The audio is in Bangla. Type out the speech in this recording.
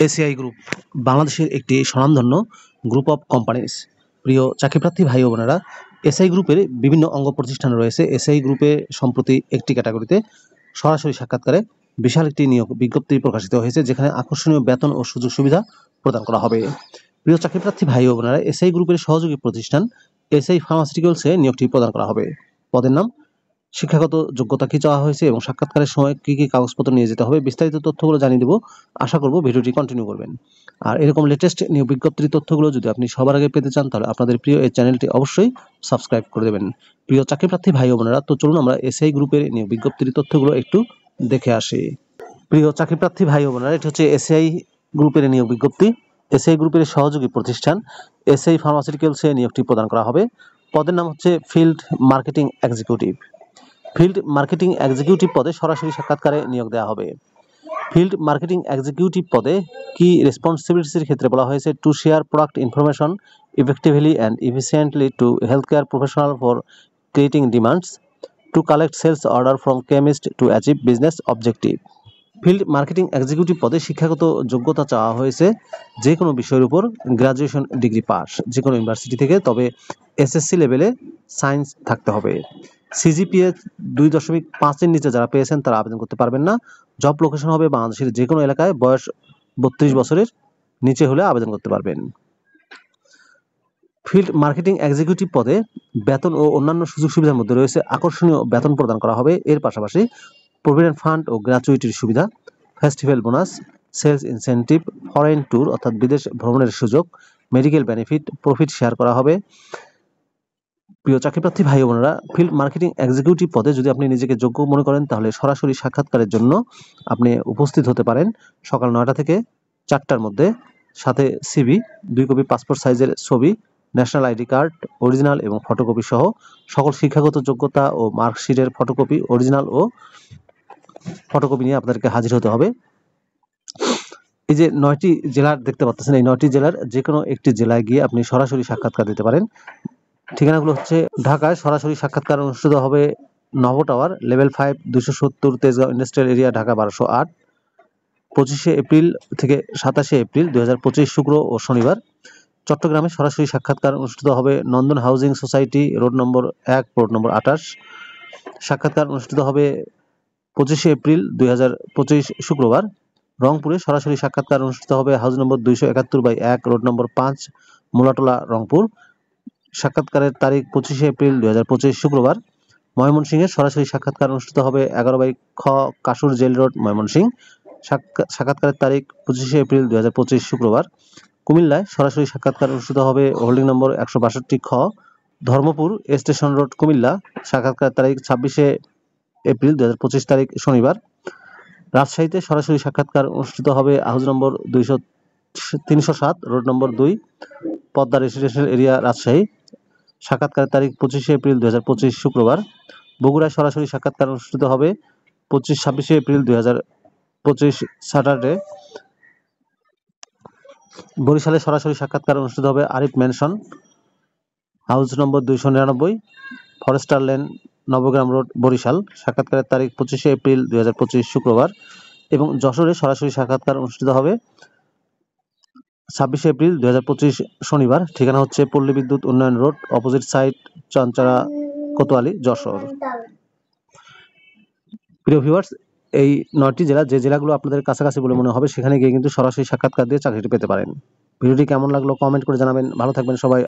এসিআই গ্রুপ বাংলাদেশের একটি স্বনামধন্য গ্রুপ অফ কোম্পানিজ। প্রিয় চাকরিপ্রার্থী ভাই ও বোনেরা, এসআই গ্রুপের বিভিন্ন অঙ্গ প্রতিষ্ঠান রয়েছে। এসআই গ্রুপে সম্প্রতি একটি ক্যাটাগরিতে সরাসরি সাক্ষাৎকারে বিশাল একটি নিয়োগ বিজ্ঞপ্তি প্রকাশিত হয়েছে, যেখানে আকর্ষণীয় বেতন ও সুযোগ সুবিধা প্রদান করা হবে। প্রিয় চাকরিপ্রার্থী ভাই ও বোনেরা, এসআই গ্রুপের সহযোগী প্রতিষ্ঠান এসআই ফার্মাসিউটিক্যালসে নিয়োগটি প্রদান করা হবে। পদের নাম, শিক্ষাগত যোগ্যতা কি চাওয়া হয়েছে এবং সাক্ষাৎকারের সময় কি কি কাগজপত্র নিয়ে যেতে হবে, বিস্তারিত তথ্যগুলো জানিয়ে দেবো। আশা করব ভিডিওটি কন্টিনিউ করবেন। আর এরকম লেটেস্ট নিয়োগ বিজ্ঞপ্তির তথ্যগুলো যদি আপনি সবার আগে পেতে চান, তাহলে আপনাদের প্রিয় এই চ্যানেলটি অবশ্যই সাবস্ক্রাইব করে দেবেন। প্রিয় চাকরিপ্রার্থী ভাই ও বোনেরা, তো চলুন আমরা এসআই গ্রুপের নিয়োগ বিজ্ঞপ্তির তথ্যগুলো একটু দেখে আসি। প্রিয় চাকরিপ্রার্থী ভাই ও বোনেরা, এটি হচ্ছে এসআই গ্রুপের নিয়োগ বিজ্ঞপ্তি। এসআই গ্রুপের সহযোগী প্রতিষ্ঠান এসআই ফার্মাসিউটিক্যালসে নিয়োগটি প্রদান করা হবে। পদের নাম হচ্ছে field marketing executive. Field marketing executive পদে সরাসরি সাক্ষাৎকারে নিয়োগ দেওয়া হবে। ফিল্ড মার্কেটিং এক্সিকিউটিভ পদে কি রেসপন্সিবিলিটির ক্ষেত্রে বলা হয়েছে, to share product information effectively and efficiently to health care professional for creating demands, to collect sales order from chemist to achieve business objective. Field marketing executive পদে শিক্ষাগত যোগ্যতা চাওয়া হয়েছে যে কোনো বিষয়ের উপর গ্রাজুয়েশন ডিগ্রি পাস, যে কোনো ইউনিভার্সিটি থেকে, তবে এসএসসি লেভেলে সায়েন্স থাকতে হবে। সিজিপিএ 2.5-এর নিচে যারা পেয়েছেন তারা আবেদন করতে পারবেন না। জব লোকেশন হবে বাংলাদেশের যে কোনো এলাকায়, বয়স 32 বছরের নিচে হলে আবেদন করতে পারবেন। ফিল্ড মার্কেটিং এক্সিকিউটিভ পদে বেতন ও অন্যান্য সুযোগ সুবিধার মধ্যে রয়েছে আকর্ষণীয় বেতন প্রদান করা হবে। এর পাশাপাশি প্রভিডেন্ট ফান্ড ও গ্র্যাচুইটির সুবিধা, festival bonus, sales incentive, foreign tour অর্থাৎ বিদেশ ভ্রমণের সুযোগ, মেডিকেল বেনিফিট, প্রফিট শেয়ার করা হবে। প্রিয় চাকরিপ্রার্থী ভাই বোনেরা, ফিল্ড মার্কেটিং এক্সিকিউটিভ পদে যদি আপনি নিজেকে যোগ্য মনে করেন, তাহলে সরাসরি সাক্ষাৎকারের জন্য আপনি উপস্থিত হতে পারেন সকাল 9টা থেকে 4টার মধ্যে। সাথে সিভি, 2 কপি পাসপোর্ট সাইজের ছবি, ন্যাশনাল আইডি কার্ড অরিজিনাল এবং ফটোকপি সহ সকল শিক্ষাগত যোগ্যতা ও মার্কশিটের ফটোকপি অরিজিনাল ও ফটোকপি নিয়ে আপনাদেরকে হাজির হতে হবে। এই যে 9টি জেলার দেখতে পাচ্ছেন, এই 9টি জেলার যে কোনো একটি জেলায় গিয়ে আপনি সরাসরি সাক্ষাৎকার দিতে পারেন। ঠিকানাগুলো হচ্ছে: ঢাকায় সরাসরি সাক্ষাৎকার অনুষ্ঠিত হবে Novo tower, level 5, 270, Tejgaon industrial area, Dhaka 1208। 25শে এপ্রিল থেকে 27শে এপ্রিল 2025 শুক্র ও শনিবার। চট্টগ্রামে সরাসরি সাক্ষাৎকার অনুষ্ঠিত হবে নন্দন housing society, road number 1, plot নম্বর 28। সাক্ষাৎকার অনুষ্ঠিত হবে 25শে এপ্রিল 2025 শুক্রবার। রংপুরে সরাসরি সাক্ষাৎকার অনুষ্ঠিত হবে হাউস নম্বর 271/1, রোড নম্বর 5, মোলাটোলা, রংপুর। সাক্ষাৎকারের তারিখ 25শে এপ্রিল 2025 শুক্রবার। ময়মনসিংহে সরাসরি সাক্ষাৎকার অনুষ্ঠিত হবে 11/খ, কাসুর জেল রোড, ময়মনসিংহ। সাক্ষাৎকারের তারিখ 25শে এপ্রিল 2025 শুক্রবার। কুমিল্লায় সরাসরি সাক্ষাৎকার অনুষ্ঠিত হবে হোল্ডিং নম্বর 162খ, ধর্মপুর স্টেশন রোড, কুমিল্লা। সাক্ষাৎকারের তারিখ 26শে এপ্রিল 2025 তারিখ শনিবার। রাজশাহীতে সরাসরি সাক্ষাৎকার অনুষ্ঠিত হবে হাউস নম্বর 307, road number 2, Padma residential area, Rajshahi. সাক্ষাৎকারের তারিখ 25শে এপ্রিল 2025 শুক্রবার। বগুড়ায় সরাসরি সাক্ষাৎকার অনুষ্ঠিত হবে 26শে এপ্রিল 2025 স্যাটারডে। বরিশালে সরাসরি সাক্ষাৎকার অনুষ্ঠিত হবে Arif Mansion, house number 299, Forester Lane, Nabagram Road, Barishal. সাক্ষাৎকারের তারিখ 25শে এপ্রিল 2025 শুক্রবার। এবং যশোরে সরাসরি সাক্ষাৎকার অনুষ্ঠিত হবে 26শে এপ্রিল 2025 শনিবার। ঠিকানা হচ্ছে পল্লী বিদ্যুৎ উন্নয়ন road, opposite side, Chanchra, Kotwali, Jashore. প্রিয় ভিউয়ার্স, এই 9টি জেলা, যে জেলাগুলো আপনাদের কাছাকাছি বলে মনে হবে, সেখানে গিয়ে কিন্তু সরাসরি সাক্ষাৎকার দিয়ে চাকরিটি পেতে পারেন। ভিডিওটি কেমন লাগলো কমেন্ট করে জানাবেন। ভালো থাকবেন সবাই।